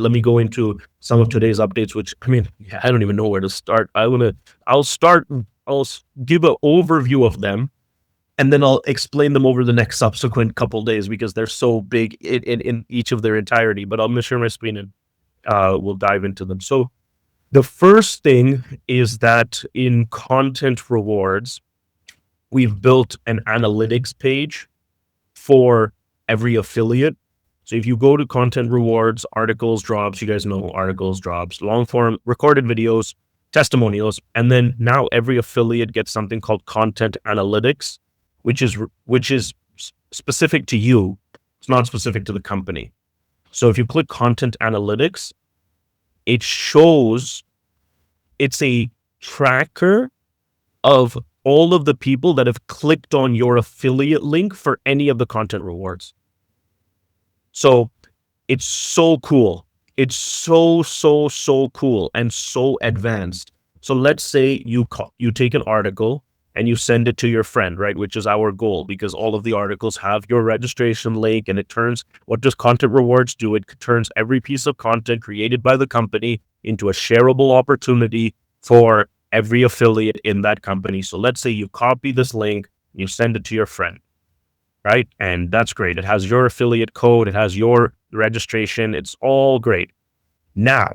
Let me go into some of today's updates, which I don't even know where to start. I'll give an overview of them, and then I'll explain them over the next subsequent couple days because they're so big in each of their entirety. But I'll share my screen and we'll dive into them. So the first thing is that in content rewards, we've built an analytics page for every affiliate. So if you go to content rewards, articles, drops, you guys know articles, drops, long form, recorded videos, testimonials, and then now every affiliate gets something called content analytics, which is specific to you. It's not specific to the company. So if you click content analytics, it's a tracker of all of the people that have clicked on your affiliate link for any of the content rewards. So it's so cool. It's so cool and so advanced. So let's say you take an article and you send it to your friend, right? Which is our goal, because all of the articles have your registration link, and what does content rewards do? It turns every piece of content created by the company into a shareable opportunity for every affiliate in that company. So let's say you copy this link, you send it to your friend, right? And that's great. It has your affiliate code, it has your registration, it's all great. Now,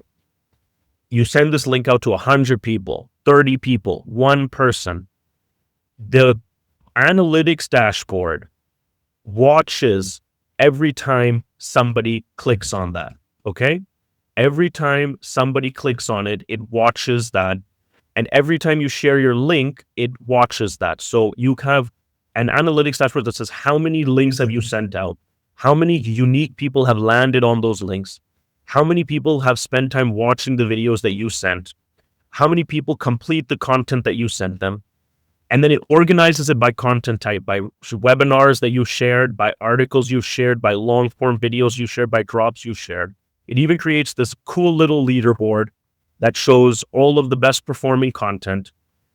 you send this link out to 100 people, 30 people, one person. The analytics dashboard watches every time somebody clicks on that, okay? Every time somebody clicks on it, it watches that. And every time you share your link, it watches that. So you have an analytics dashboard that says how many links have you sent out? How many unique people have landed on those links? How many people have spent time watching the videos that you sent? How many people complete the content that you sent them? And then it organizes it by content type, by webinars that you shared, by articles you shared, by long form videos you shared, by drops you shared. It even creates this cool little leaderboard that shows all of the best performing content.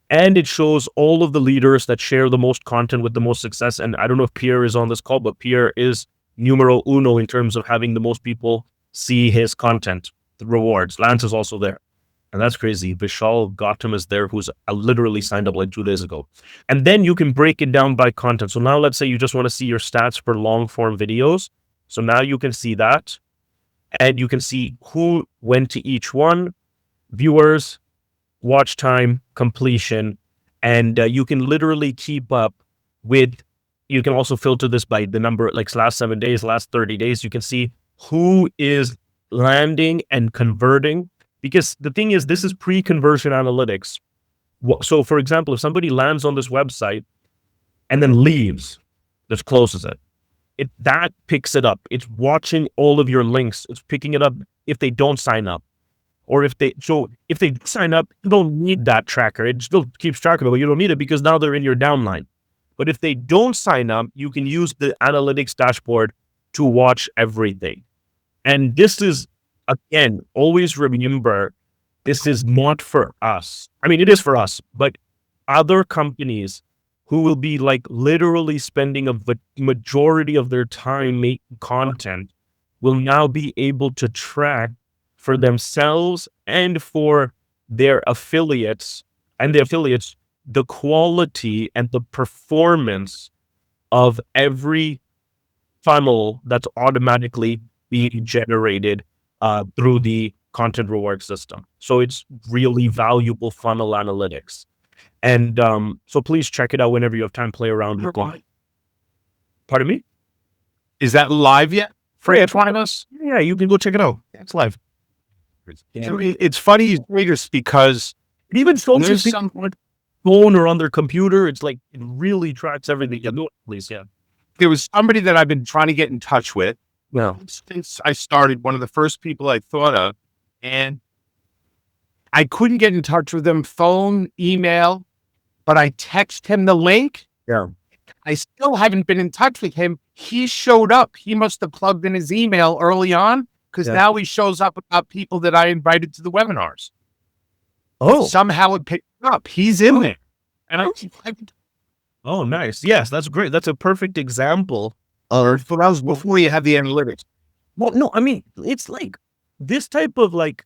And it shows all of the leaders that share the most content with the most success. And I don't know if Pierre is on this call, but Pierre is numero uno in terms of having the most people see his content, the rewards. Lance is also there. And that's crazy. Vishal Gautam is there, who's literally signed up like 2 days ago. And then you can break it down by content. So now let's say you just want to see your stats for long form videos. So now you can see that. And you can see who went to each one, viewers, watch time, completion. And you can literally keep up with, you can also filter this by the number, like last 7 days, last 30 days. You can see who is landing and converting. Because the thing is, this is pre-conversion analytics. So for example, if somebody lands on this website and then leaves, just closes it, that picks it up. It's watching all of your links. It's picking it up if they don't sign up. Or if they sign up, you don't need that tracker. It still keeps track of it, but you don't need it because now they're in your downline. But if they don't sign up, you can use the analytics dashboard to watch everything. And this is, again, always remember, this is not for us. I mean, it is for us, but other companies who will be like literally spending a majority of their time making content will now be able to track for themselves and for their affiliates the quality and the performance of every funnel that's automatically being generated through the content reward system. So it's really valuable funnel analytics. And so please check it out whenever you have time, play around with it. Pardon me? Is that live yet? Free at one of us? Yeah, you can go check it out. It's live. So it's funny you say this because it even shows there's you some phone or on their computer. It's like, it really tracks everything. Yeah, please, yeah. There was somebody that I've been trying to get in touch with. Well, since I started, one of the first people I thought of, and I couldn't get in touch with him, phone, email, but I text him the link. Yeah. I still haven't been in touch with him. He showed up. He must have plugged in his email early on because now he shows up about people that I invited to the webinars. Oh, somehow it picked up. He's in there. And oh, nice. Yes, that's great. That's a perfect example. Or that was before you had the analytics. Well, no, I mean, it's like this type of like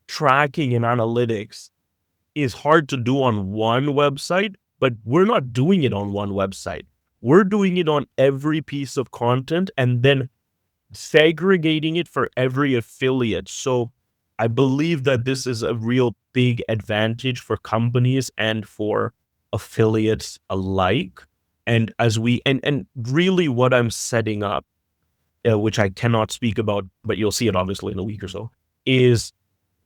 tracking and analytics is hard to do on one website, but we're not doing it on one website. We're doing it on every piece of content and then segregating it for every affiliate. So I believe that this is a real big advantage for companies and for affiliates alike. And as we and really what I'm setting up, which I cannot speak about, but you'll see it obviously in a week or so, is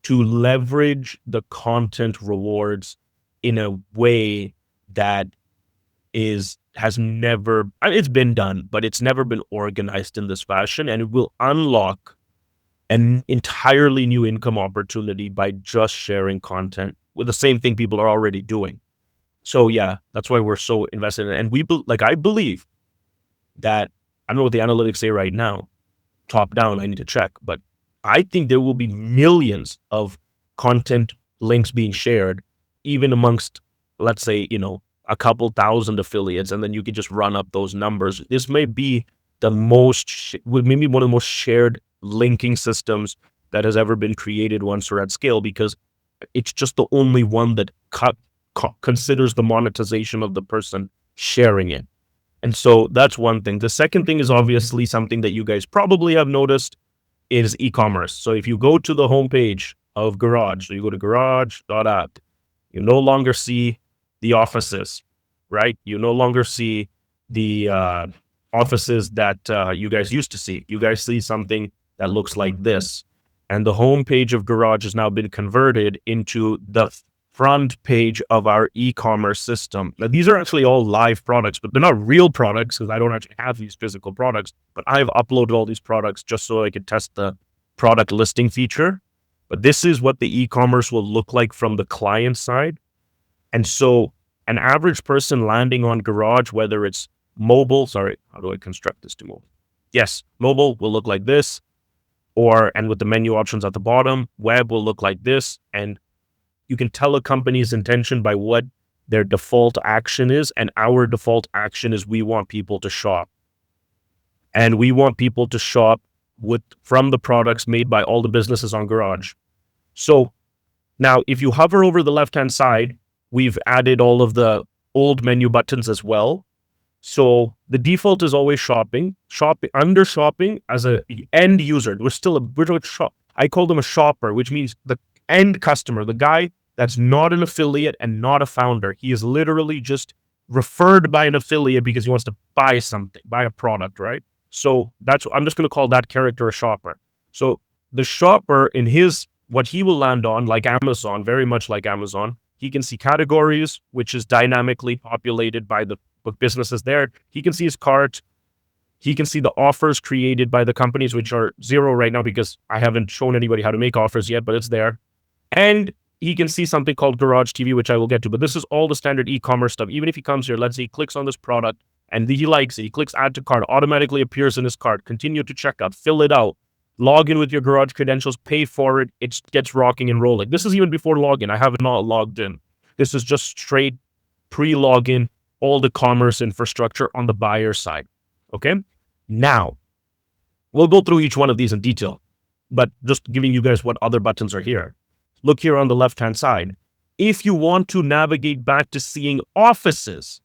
to leverage the content rewards in a way that has never, it's been done, but it's never been organized in this fashion, and it will unlock an entirely new income opportunity by just sharing content with the same thing people are already doing. So yeah, that's why we're so invested in it. And I believe that, I don't know what the analytics say right now, top down, I need to check, but I think there will be millions of content links being shared, even amongst, let's say, a couple thousand affiliates, and then you can just run up those numbers. This may be maybe one of the most shared linking systems that has ever been created once or at scale, because it's just the only one that considers the monetization of the person sharing it. And so that's one thing. The second thing is obviously something that you guys probably have noticed is e-commerce. So if you go to the homepage of Garage, so you go to garage.app, you no longer see the offices, right? You no longer see the offices that you guys used to see. You guys see something that looks like this. And the homepage of Garage has now been converted into the front page of our e-commerce system. Now, these are actually all live products, but they're not real products because I don't actually have these physical products, but I've uploaded all these products just so I could test the product listing feature. But this is what the e-commerce will look like from the client side. And so an average person landing on Garage, whether it's mobile, how do I construct this to mobile? Yes, mobile will look like this, and with the menu options at the bottom, web will look like this. And you can tell a company's intention by what their default action is. And our default action is we want people to shop. And we want people to shop from the products made by all the businesses on Garage. So now if you hover over the left-hand side, we've added all of the old menu buttons as well. So the default is always shopping. Under shopping as an end user, I call them a shopper, which means the end customer, the guy that's not an affiliate and not a founder. He is literally just referred by an affiliate because he wants to buy something, buy a product, right? So I'm just going to call that character a shopper. So the shopper what he will land on, like Amazon, very much like Amazon, he can see categories, which is dynamically populated by the businesses there. He can see his cart. He can see the offers created by the companies, which are 0 right now because I haven't shown anybody how to make offers yet, but it's there. And he can see something called Garage TV, which I will get to. But this is all the standard e-commerce stuff. Even if he comes here, let's say he clicks on this product and he likes it. He clicks add to cart, automatically appears in his cart. Continue to checkout, fill it out, log in with your Garage credentials, pay for it. It gets rocking and rolling. This is even before login. I have not logged in. This is just straight pre-login, all the commerce infrastructure on the buyer side. Okay? Now, we'll go through each one of these in detail, but just giving you guys what other buttons are here. Look here on the left-hand side. If you want to navigate back to seeing offices,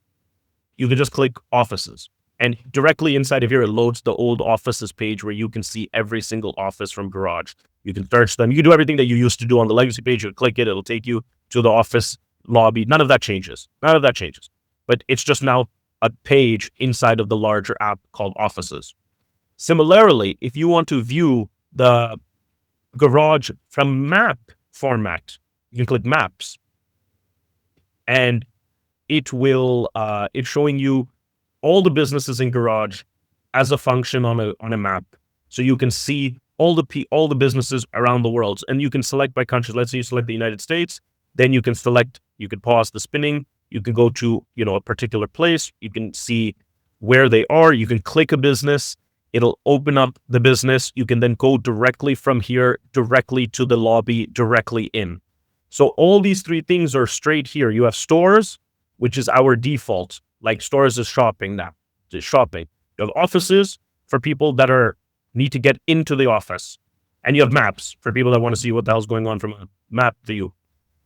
you can just click offices. And directly inside of here, it loads the old offices page where you can see every single office from Garage. You can search them. You can do everything that you used to do on the legacy page. You click it. It'll take you to the office lobby. None of that changes. But it's just now a page inside of the larger app called Offices. Similarly, if you want to view the Garage from map format, you can click Maps. And it's showing you all the businesses in Garage as a function on a map. So you can see all the businesses around the world, and you can select by country. Let's say you select the United States, then you can pause the spinning. You can go to, a particular place. You can see where they are. You can click a business. It'll open up the business. You can then go directly from here, directly to the lobby, directly in. So all these 3 things are straight here. You have stores, which is our default. Like stores is shopping now. It's shopping. You have offices for people that need to get into the office. And you have maps for people that want to see what the hell's going on from a map view.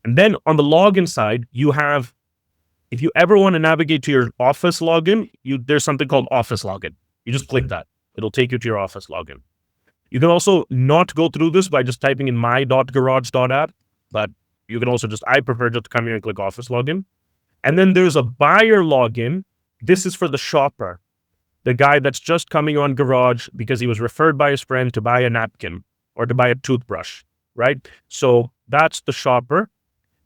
And then on the login side, you have, if you ever want to navigate to your office login, there's something called office login. You just click that. It'll take you to your office login. You can also not go through this by just typing in my.garage.app, but you can also I prefer just to come here and click office login. And then there's a buyer login. This is for the shopper, the guy that's just coming on Garage because he was referred by his friend to buy a napkin or to buy a toothbrush, right? So that's the shopper.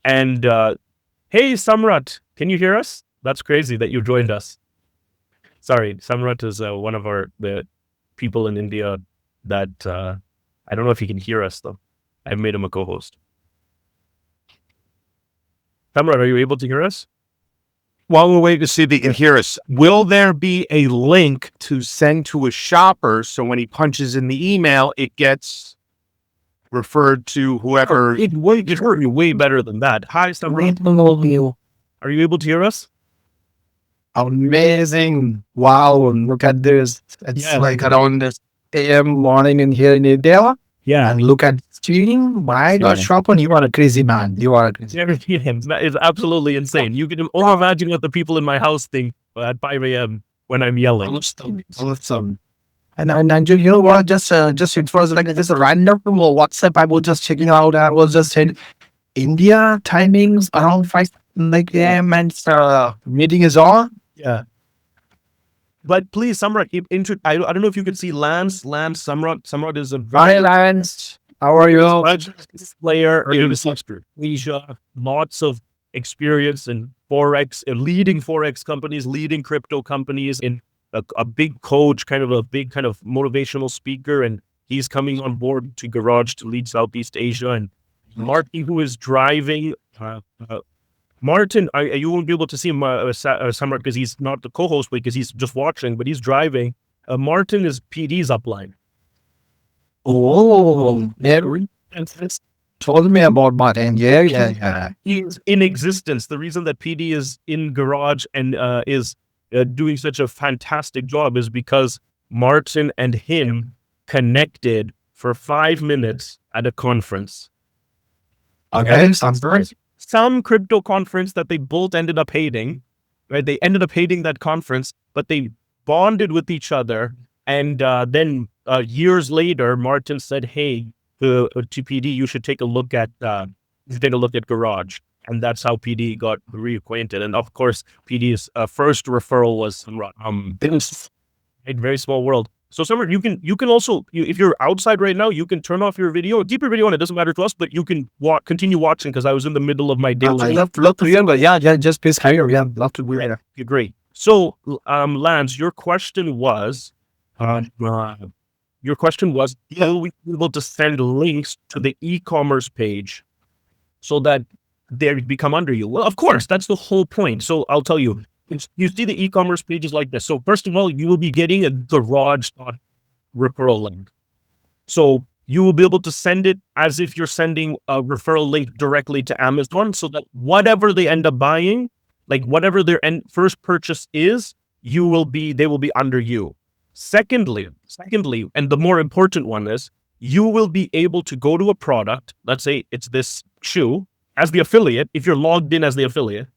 And hey, Samrat, can you hear us? That's crazy that you joined us. Sorry, Samrat is one of the people in India that I don't know if he can hear us though. I've made him a co-host. Samrat, are you able to hear us? While we're waiting to see if he can hear us, will there be a link to send to a shopper so when he punches in the email, it gets referred to whoever? It heard you way better than that. Hi, Samrat. Are you able to hear us? Amazing. Wow, look at this. It's like around this AM morning in here in India. Yeah. And look at streaming. My God, Shorupan, you are a crazy man. You are a crazy Never seen him. It's absolutely insane. You can only imagine what the people in my house think at 5 a.m. when I'm yelling. Awesome. And you know what? Just it was like this random WhatsApp. I was just checking out. I was just saying India timings around 5 a.m. and meeting is on. Yeah. But please, Samrat, I don't know if you can see Lance, Samrat. Samrat is a Hi, Lance. How are you? Player in Asia, lots of experience in Forex, leading Forex companies, leading crypto companies, in a big coach, kind of a big kind of motivational speaker. And he's coming on board to Garage to lead Southeast Asia. And Martin, who is driving, Martin, you won't be able to see him, Samrat, because he's not the co-host, because he's just watching, but he's driving. Martin is PD's upline. Oh, told me about Martin. Yeah. He's in existence. The reason that PD is in Garage and is doing such a fantastic job is because Martin and him connected for 5 minutes at a conference. Okay, sounds great. Some crypto conference that they both ended up hating, right? They ended up hating that conference, but they bonded with each other. And then years later, Martin said, "Hey, to PD, you should take a look at Garage." And that's how PD got reacquainted. And of course, PD's first referral was a very small world. So, Samrat, you can also, if you're outside right now, you can turn off your video, keep your video on. It doesn't matter to us, but you can continue watching because I was in the middle of my daily. I love to hear, but yeah, just please carry on. Yeah, love to hear. Great. So, Lance, your question was, will we be able to send links to the e-commerce page so that they become under you? Well, of course, that's the whole point. So I'll tell you. You see the e-commerce pages like this. So first of all, you will be getting a Garage referral link. So you will be able to send it as if you're sending a referral link directly to Amazon, so that whatever they end up buying, like whatever their first purchase is, they will be under you. Secondly, and the more important one is, you will be able to go to a product. Let's say it's this shoe as the affiliate. If you're logged in as the affiliate,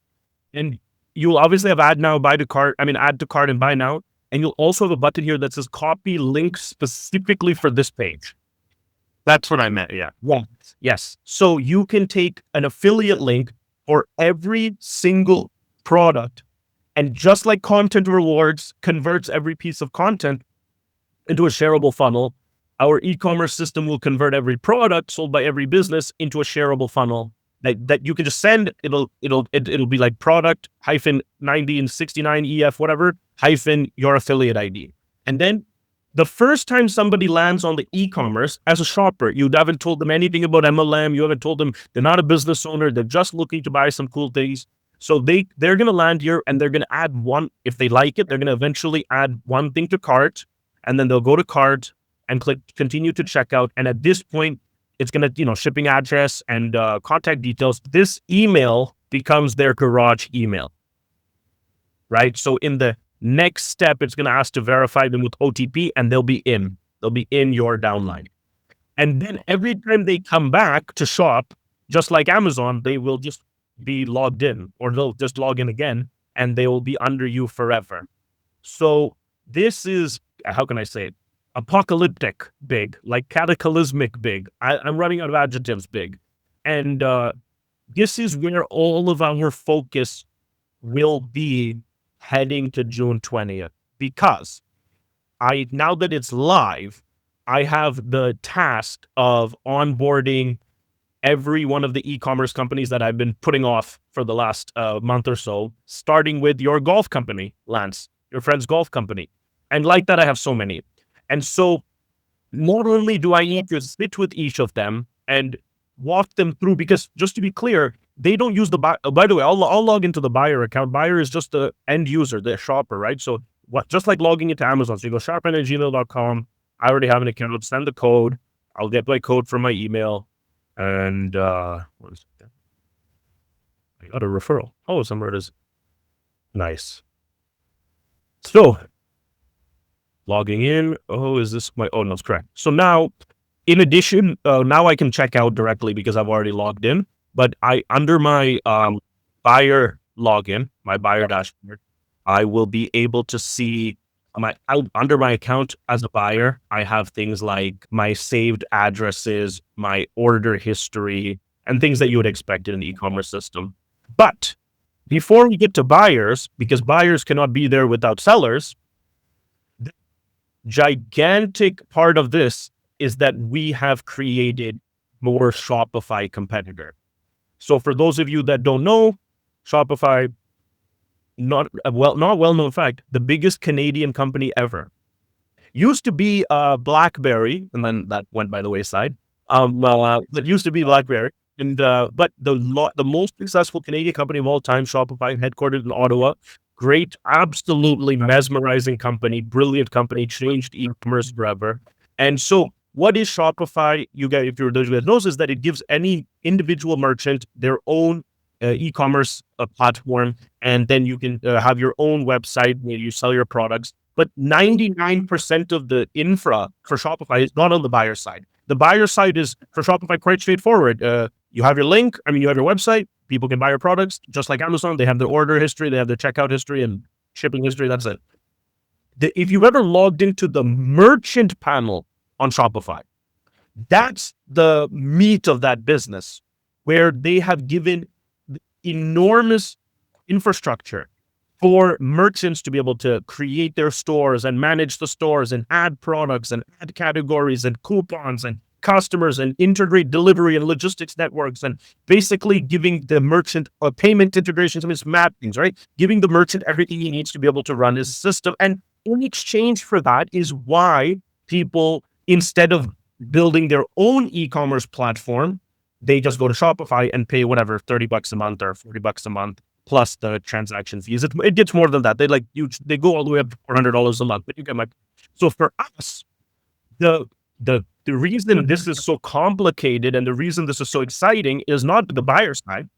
and you'll obviously have add to cart and buy now. And you'll also have a button here that says copy link specifically for this page. That's what I meant. Yeah. Yes. So you can take an affiliate link for every single product. And just like content rewards converts every piece of content into a shareable funnel, our e-commerce system will convert every product sold by every business into a shareable funnel. That you can just send. It'll be like product -90 EF whatever your affiliate ID. And then the first time somebody lands on the e-commerce as a shopper, you haven't told them anything about MLM. You haven't told them they're not a business owner. They're just looking to buy some cool things. So they're going to land here and they're going to add one. If they like it, they're going to eventually add one thing to cart, and then they'll go to cart and click continue to checkout. And at this point, it's going to, shipping address and contact details. This email becomes their Garage email, right? So in the next step, it's going to ask to verify them with OTP, and they'll be in your downline. And then every time they come back to shop, just like Amazon, they will just be logged in, or they'll just log in again, and they will be under you forever. So this is, how can I say it? Apocalyptic big, like cataclysmic big. I'm running out of adjectives big. And this is where all of our focus will be heading to June 20th. Because now that it's live, I have the task of onboarding every one of the e-commerce companies that I've been putting off for the last month or so, starting with your golf company, Lance, your friend's golf company. And like that, I have so many. And so not only do I need to sit with each of them and walk them through, because just to be clear, they don't use the buy. By the way, I'll log into the buyer account. Buyer is just the end user, the shopper, right? So just like logging into Amazon. So you go shorupan@gmail.com. I already have an account. Send the code. I'll get my code from my email. And what is it? I got a referral. Oh, somewhere it is. Nice. So logging in. Oh, is this my? Oh, no, it's correct. So now, in addition, now I can check out directly because I've already logged in. But under my buyer login, my buyer dashboard, I will be able to see under my account as a buyer. I have things like my saved addresses, my order history, and things that you would expect in an e-commerce system. But before we get to buyers, because buyers cannot be there without sellers, the gigantic part of this is that we have created more Shopify competitor. So for those of you that don't know, Shopify, not well-known fact, the biggest Canadian company ever. Used to be BlackBerry, and then that went by the wayside. It used to be BlackBerry, and but the most successful Canadian company of all time, Shopify, headquartered in Ottawa. Great, absolutely mesmerizing company, brilliant company, changed e-commerce forever. And so, what is Shopify? You guys, if you're those who knows, is that it gives any individual merchant their own e-commerce platform, and then you can have your own website where you sell your products. But 99% of the infra for Shopify is not on the buyer side. The buyer side is for Shopify quite straightforward. You have your link. You have your website. People can buy your products just like Amazon. They have their order history, they have their checkout history and shipping history. That's it. If you've ever logged into the merchant panel on Shopify, that's the meat of that business, where they have given enormous infrastructure for merchants to be able to create their stores and manage the stores and add products and add categories and coupons and customers and integrate delivery and logistics networks, and basically giving the merchant a payment integration, some of these mad things, right? Giving the merchant everything he needs to be able to run his system. And in exchange for that is why people, instead of building their own e-commerce platform, they just go to Shopify and pay whatever, $30 a month or $40 a month plus the transaction fees. It gets more than that. They go all the way up to $400 a month, but you get my. So for us, the reason this is so complicated and the reason this is so exciting is not the buyer side.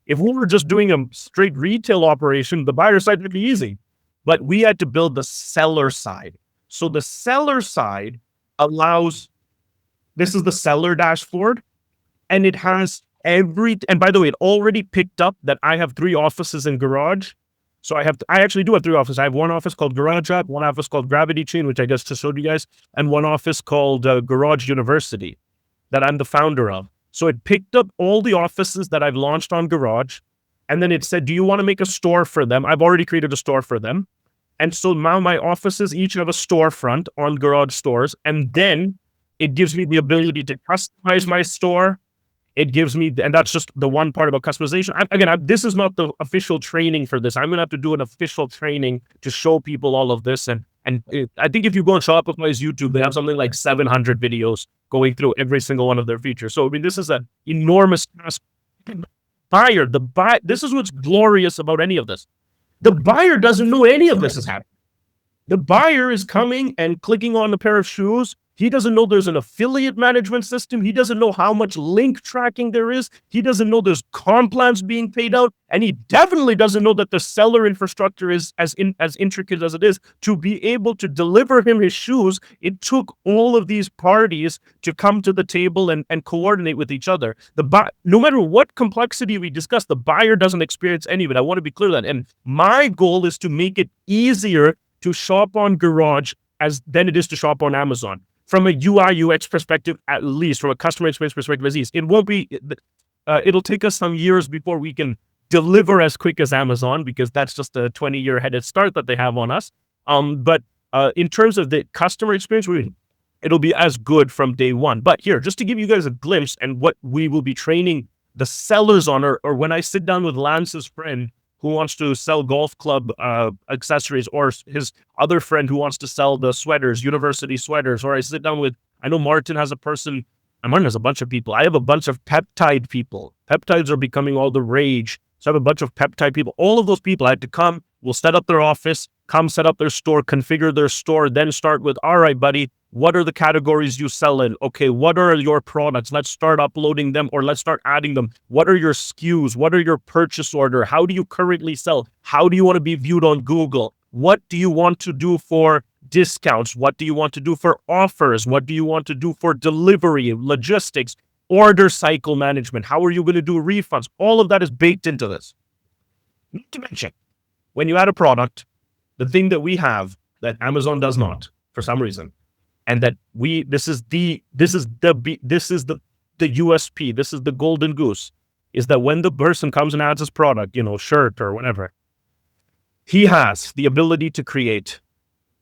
If we were just doing a straight retail operation, the buyer side would be easy, but we had to build the seller side. So the seller side allows, this is the seller dashboard, and it has and by the way, it already picked up that I have 3 offices in Garage. So I actually do have 3 offices. I have one office called Garage App, one office called Gravity Chain, which I just showed you guys, and one office called Garage University that I'm the founder of. So it picked up all the offices that I've launched on Garage, and then it said, do you want to make a store for them? I've already created a store for them. And so now my offices each have a storefront on Garage Stores, and then it gives me the ability to customize my store. It gives me, and that's just the one part about customization. This is not the official training for this. I'm going to have to do an official training to show people all of this. And I think if you go on Shopify's YouTube, they have something like 700 videos going through every single one of their features. So, this is an enormous task. This is what's glorious about any of this. The buyer doesn't know any of this is happening. The buyer is coming and clicking on a pair of shoes He doesn't know there's an affiliate management system. He doesn't know how much link tracking there is. He doesn't know there's comp plans being paid out. And he definitely doesn't know that the seller infrastructure is as intricate as it is. To be able to deliver him his shoes, it took all of these parties to come to the table and coordinate with each other. No matter what complexity we discuss, the buyer doesn't experience any of it. I want to be clear that. And my goal is to make it easier to shop on Garage than it is to shop on Amazon. From a UI UX perspective, at least from a customer experience perspective, at least it won't be. It'll take us some years before we can deliver as quick as Amazon, because that's just a 20-year headed start that they have on us. But in terms of the customer experience, it'll be as good from day one. But here, just to give you guys a glimpse and what we will be training the sellers on, or when I sit down with Lance's friend who wants to sell golf club accessories, or his other friend who wants to sell the sweaters, university sweaters, or I sit down with, I know Martin has a bunch of people. I have a bunch of peptide people. Peptides are becoming all the rage. So I have a bunch of peptide people. All of those people I had to come, we'll set up their office, come set up their store, configure their store, then start with, all right, buddy, what are the categories you sell in? Okay, what are your products? Let's start uploading them, or let's start adding them. What are your SKUs? What are your purchase order? How do you currently sell? How do you want to be viewed on Google? What do you want to do for discounts? What do you want to do for offers? What do you want to do for delivery, logistics, order cycle management? How are you going to do refunds? All of that is baked into this. Not to mention, when you add a product, the thing that we have that Amazon does not, for some reason, and that this is the USP, this is the golden goose, is that when the person comes and adds his product, shirt or whatever, he has the ability to create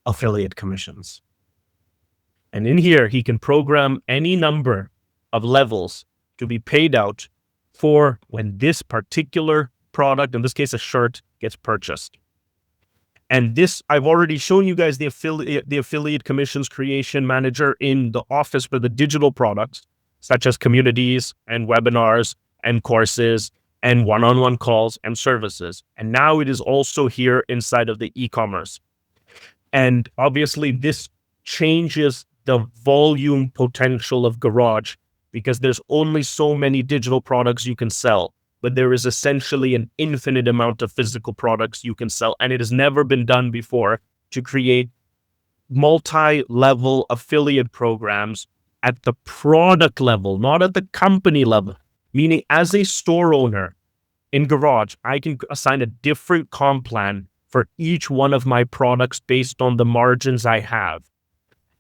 affiliate commissions. And in here, he can program any number of levels to be paid out for when this particular product, in this case a shirt, gets purchased. And this, I've already shown you guys the affiliate commissions creation manager in the office for the digital products, such as communities and webinars and courses and one-on-one calls and services. And now it is also here inside of the e-commerce. And obviously this changes the volume potential of Garage, because there's only so many digital products you can sell, but there is essentially an infinite amount of physical products you can sell. And it has never been done before to create multi-level affiliate programs at the product level, not at the company level. Meaning, as a store owner in Garage, I can assign a different comp plan for each one of my products based on the margins I have.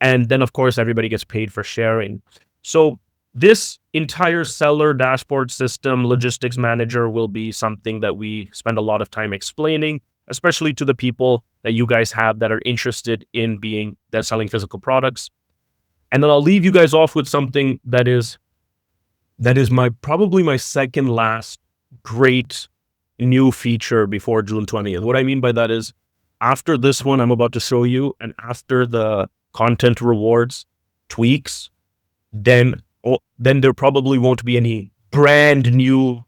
And then, of course, everybody gets paid for sharing. So this entire seller dashboard system, logistics manager, will be something that we spend a lot of time explaining, especially to the people that you guys have that are interested in selling physical products. And then I'll leave you guys off with something that is probably my second last great new feature before June 20th. What I mean by that is, after this one I'm about to show you, and after the content rewards tweaks, then there probably won't be any brand new,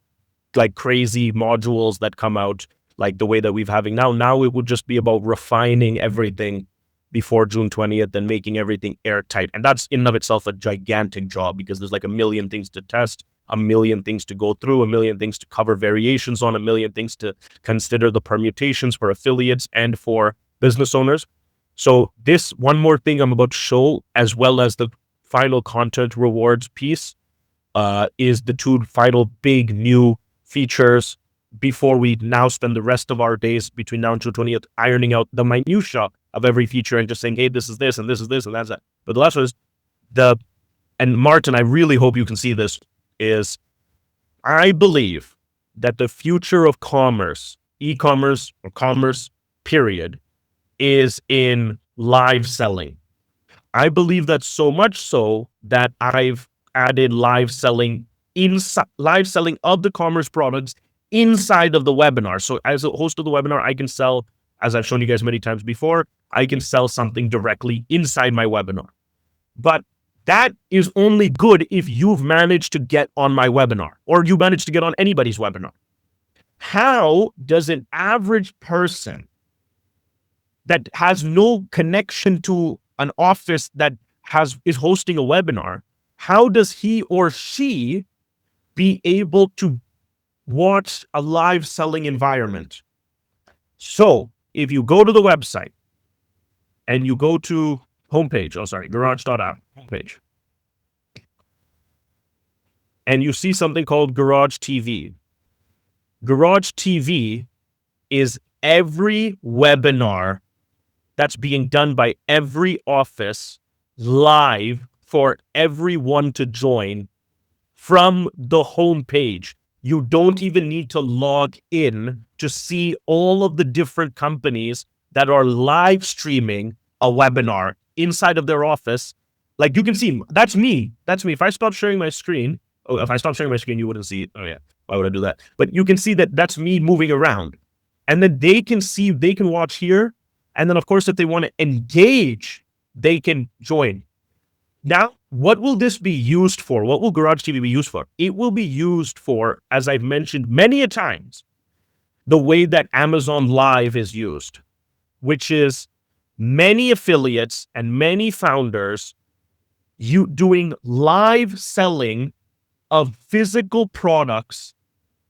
like crazy modules that come out like the way that we've having now. Now it would just be about refining everything before June 20th and making everything airtight. And that's in and of itself a gigantic job, because there's like a million things to test, a million things to go through, a million things to cover variations on, a million things to consider the permutations for affiliates and for business owners. So this one more thing I'm about to show, as well as the final content rewards piece, is the two final big new features before we now spend the rest of our days between now and June 20th ironing out the minutia of every feature and just saying, hey, this is this and this is this and that's that. But the last one is and Martin, I really hope you can see this, is I believe that the future of commerce, e-commerce or commerce, period, is in live selling. I believe that so much so that I've added live selling of the commerce products inside of the webinar. So as a host of the webinar, I can sell, as I've shown you guys many times before, I can sell something directly inside my webinar. But that is only good if you've managed to get on my webinar, or you managed to get on anybody's webinar. How does an average person that has no connection to an office that is hosting a webinar, how does he or she be able to watch a live selling environment? So if you go to the website and you go to garage.app homepage, and you see something called Garage TV. Garage TV is every webinar that's being done by every office live for everyone to join from the homepage. You don't even need to log in to see all of the different companies that are live streaming a webinar inside of their office. Like you can see, that's me. That's me. If I stop sharing my screen, if I stop sharing my screen, you wouldn't see it. Oh yeah, why would I do that? But you can see that that's me moving around. And then they can see, they can watch here. And then of course, if they want to engage, they can join. Now, what will this be used for? What will Garage TV be used for? It will be used for, as I've mentioned many a times, the way that Amazon Live is used, which is many affiliates and many founders doing live selling of physical products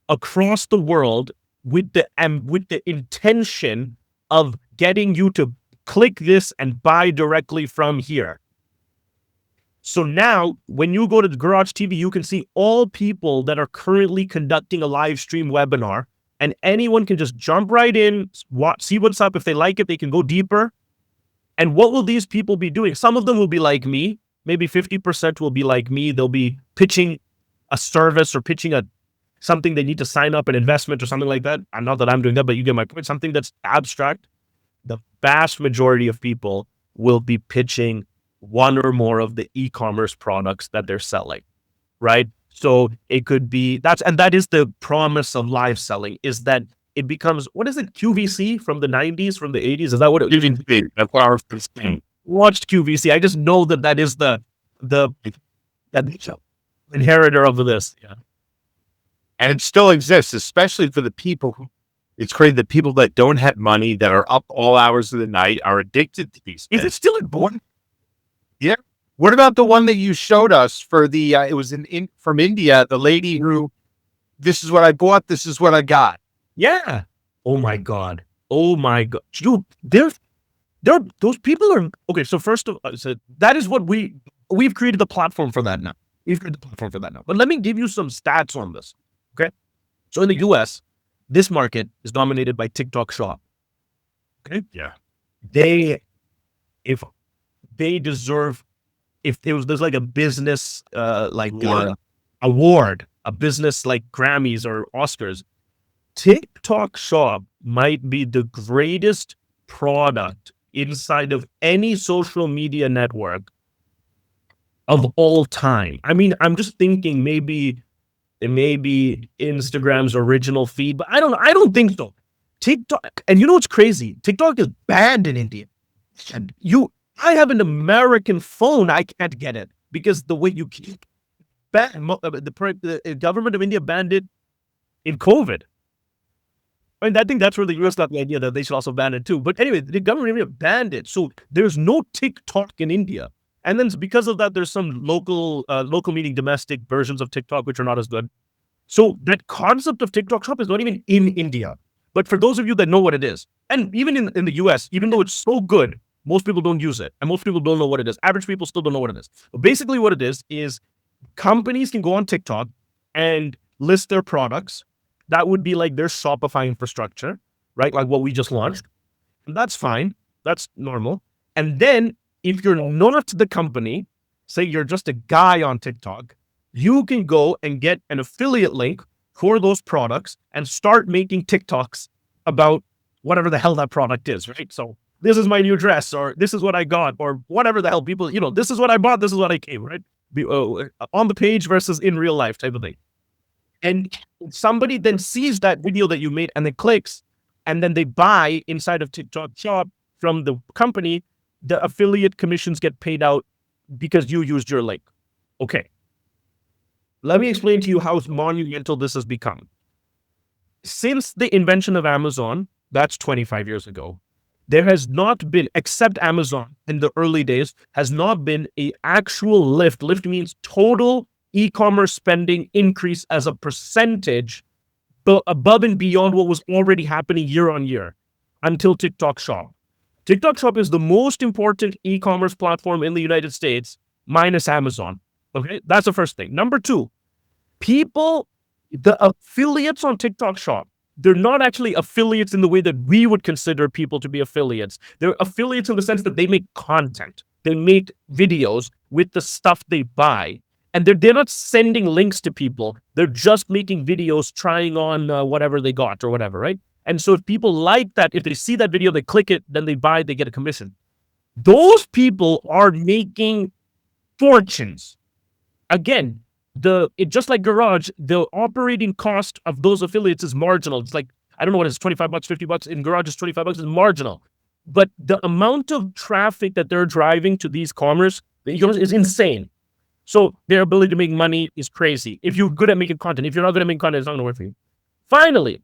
across the world with the intention of getting you to click this and buy directly from here. So now, when you go to the Garage TV, you can see all people that are currently conducting a live stream webinar, and anyone can just jump right in, see what's up. If they like it, they can go deeper. And what will these people be doing? Some of them will be like me. Maybe 50% will be like me. They'll be pitching a service or pitching something they need to sign up, an investment or something like that. And not that I'm doing that, but you get my point. Something that's abstract. The vast majority of people will be pitching one or more of the e-commerce products that they're selling, right? So it could be that is the promise of live selling, is that it becomes, what is it, QVC from the 90s, from the 80s? Is that what it is? That's what I was saying. Watched QVC. I just know that is the inheritor of this. Yeah. And it still exists, especially for the people who, it's crazy, the people that don't have money, that are up all hours of the night, are addicted to these things. Is it still important? Yeah. What about the one that you showed us for the, it was from India, the lady who, this is what I bought, this is what I got. Yeah. Oh my God. Dude, those people are, okay, so first of all, so that is what we've created the platform for that now. But let me give you some stats on this, okay? So in the US, this market is dominated by TikTok Shop, okay? Yeah. There's like a business award, a business like Grammys or Oscars, TikTok Shop might be the greatest product inside of any social media network of all time. I mean, I'm just thinking maybe Instagram's original feed, but I don't think so. TikTok, and you know what's crazy? TikTok is banned in India. And I have an American phone, I can't get it because the way you keep the government of India banned it in COVID. I mean, I think that's where the US got the idea that they should also ban it too. But anyway, the government of India banned it. So there's no TikTok in India. And then because of that, there's some local meaning domestic versions of TikTok, which are not as good. So that concept of TikTok Shop is not even in India. But for those of you that know what it is, and even in the US, even though it's so good, most people don't use it. And most people don't know what it is. Average people still don't know what it is. But basically what it is companies can go on TikTok and list their products. That would be like their Shopify infrastructure, right? Like what we just launched. And that's fine. That's normal. And then if you're not the company, say you're just a guy on TikTok, you can go and get an affiliate link for those products and start making TikToks about whatever the hell that product is, right? So this is my new dress, or this is what I got, or whatever the hell people, this is what I bought, this is what I came, right? On the page versus in real life type of thing. And somebody then sees that video that you made and then clicks, and then they buy inside of TikTok Shop from the company. The affiliate commissions get paid out because you used your link. Okay. Let me explain to you how monumental this has become. Since the invention of Amazon, that's 25 years ago, there has not been, except Amazon in the early days, has not been a actual lift. Lift means total e-commerce spending increase as a percentage, but above and beyond what was already happening year on year until TikTok Shop. TikTok Shop is the most important e-commerce platform in the United States, minus Amazon. Okay, that's the first thing. Number two, people, the affiliates on TikTok Shop, they're not actually affiliates in the way that we would consider people to be affiliates. They're affiliates in the sense that they make content. They make videos with the stuff they buy. And they're not sending links to people. They're just making videos trying on whatever they got or whatever, right? And so if people like that, if they see that video, they click it, then they buy, they get a commission. Those people are making fortunes. Again, just like Garage, the operating cost of those affiliates is marginal. It's like, I don't know what it is, $25, $50. In Garage, it's $25 is marginal. But the amount of traffic that they're driving to these commerce is insane. So their ability to make money is crazy. If you're good at making content, if you're not good at making content, it's not going to work for you. Finally,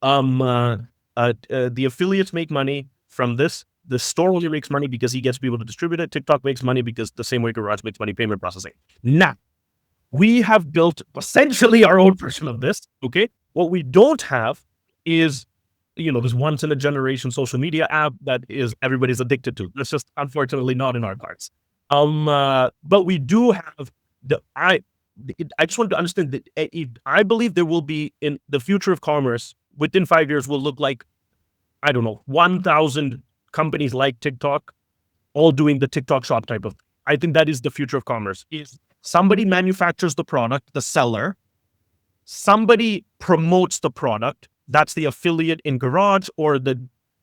the affiliates make money from this. The store only makes money because he gets people to distribute it. TikTok makes money because the same way Garage makes money, payment processing. Now, we have built essentially our own version of this. Okay, what we don't have is, this once in a generation social media app that is everybody's addicted to. That's just unfortunately not in our cards. But we do have I just want to understand that I believe there will be, in the future of commerce within 5 years, will look like, I don't know, 1,000 companies like TikTok, all doing the TikTok Shop type of thing. I think that is the future of commerce. Is somebody manufactures the product, the seller, somebody promotes the product, that's the affiliate in Garage or the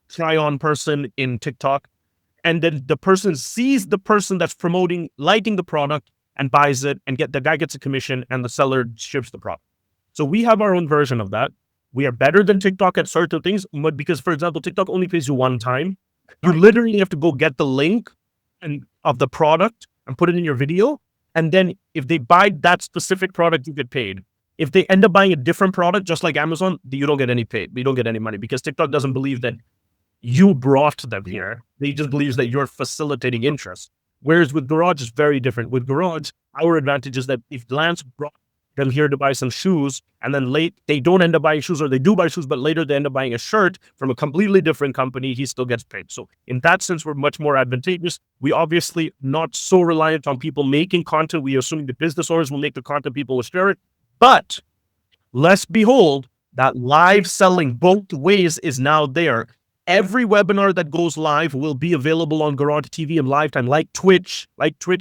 try-on person in TikTok, and then the person sees the person that's promoting, liking the product, and buys it, and the guy gets a commission, and the seller ships the product. So we have our own version of that. We are better than TikTok at certain things, but because, for example, TikTok only pays you one time. You literally have to go get the link of the product and put it in your video. And then if they buy that specific product, you get paid. If they end up buying a different product, just like Amazon, you don't get any paid. You don't get any money because TikTok doesn't believe that you brought them here. They just believes that you're facilitating interest. Whereas with Garage, it's very different. With Garage, our advantage is that if Lance brought them here to buy some shoes, and then they don't end up buying shoes, or they do buy shoes, but later they end up buying a shirt from a completely different company, he still gets paid. So in that sense, we're much more advantageous. We obviously not so reliant on people making content. We assume the business owners will make the content, people will share it. But let's behold that live selling both ways is now there. Every webinar that goes live will be available on Garage TV in lifetime, like Twitch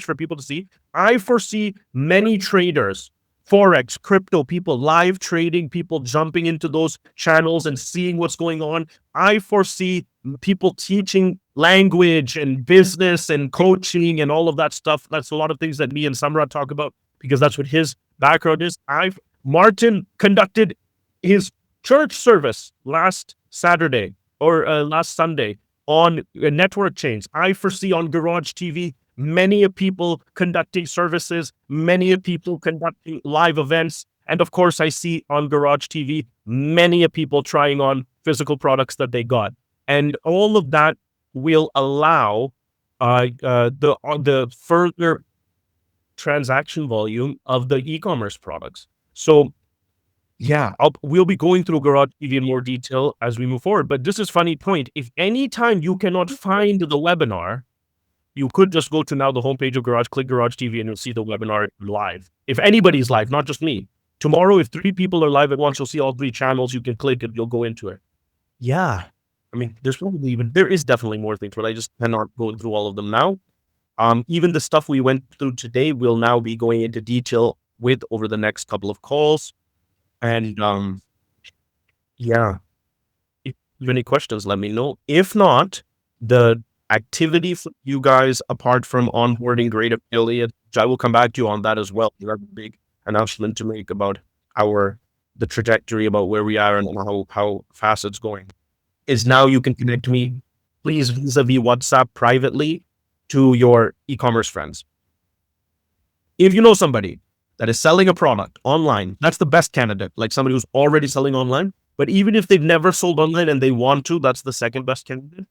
for people to see. I foresee many traders, Forex, crypto people, live trading, people jumping into those channels and seeing what's going on. I foresee people teaching language and business and coaching and all of that stuff. That's a lot of things that me and Samrat talk about because that's what his background is. Martin conducted his church service last Saturday or last Sunday on network chains. I foresee on Garage TV many of people conducting services, many of people conducting live events. And of course, I see on Garage TV, many of people trying on physical products that they got. And all of that will allow the further transaction volume of the e-commerce products. So yeah, we'll be going through Garage TV in more detail as we move forward. But this is a funny point. If anytime you cannot find the webinar, you could just go to now the homepage of Garage, click Garage TV, and you'll see the webinar live. If anybody's live, not just me. Tomorrow, if 3 people are live at once, you'll see all 3 channels. You can click it, you'll go into it. Yeah. I mean, there is definitely more things, but I just cannot go through all of them now. Even the stuff we went through today, we'll now be going into detail with over the next couple of calls. And yeah, if you have any questions, let me know. If not, the activity for you guys, apart from onboarding great affiliate, which I will come back to you on that as well. We have a big announcement to make about the trajectory, about where we are and how fast it's going. Is now you can connect me, please, vis-a-vis WhatsApp privately to your e-commerce friends. If you know somebody that is selling a product online, that's the best candidate, like somebody who's already selling online, But even if they've never sold online and they want to, that's the second best candidate.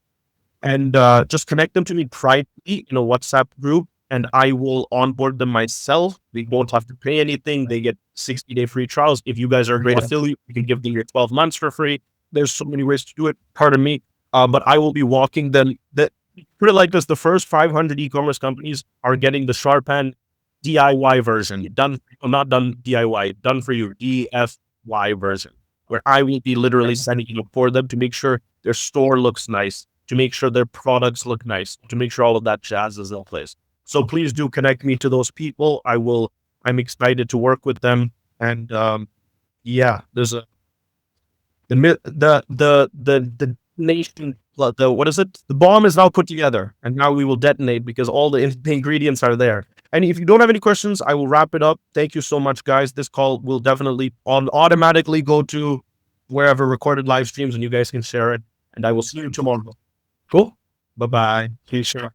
And just connect them to me privately in a WhatsApp group, and I will onboard them myself. They won't have to pay anything. They get 60-day free trials. If you guys are a great affiliate, you can give them your 12 months for free. There's so many ways to do it. Pardon me. But I will be walking them. Put it like this: the first 500 e-commerce companies are getting the Shorupan DIY version, not done DIY, done for you, DFY version, where I will be literally setting it up for them to make sure their store looks nice, to make sure their products look nice, to make sure all of that jazz is in place. So please do connect me to those people. I'm excited to work with them. And yeah, there's the nation, what is it? The bomb is now put together, and now we will detonate because all the ingredients are there. And if you don't have any questions, I will wrap it up. Thank you so much, guys. This call will definitely automatically go to wherever recorded live streams, and you guys can share it. And I will see you tomorrow. Cool. Bye-bye. Okay, sure.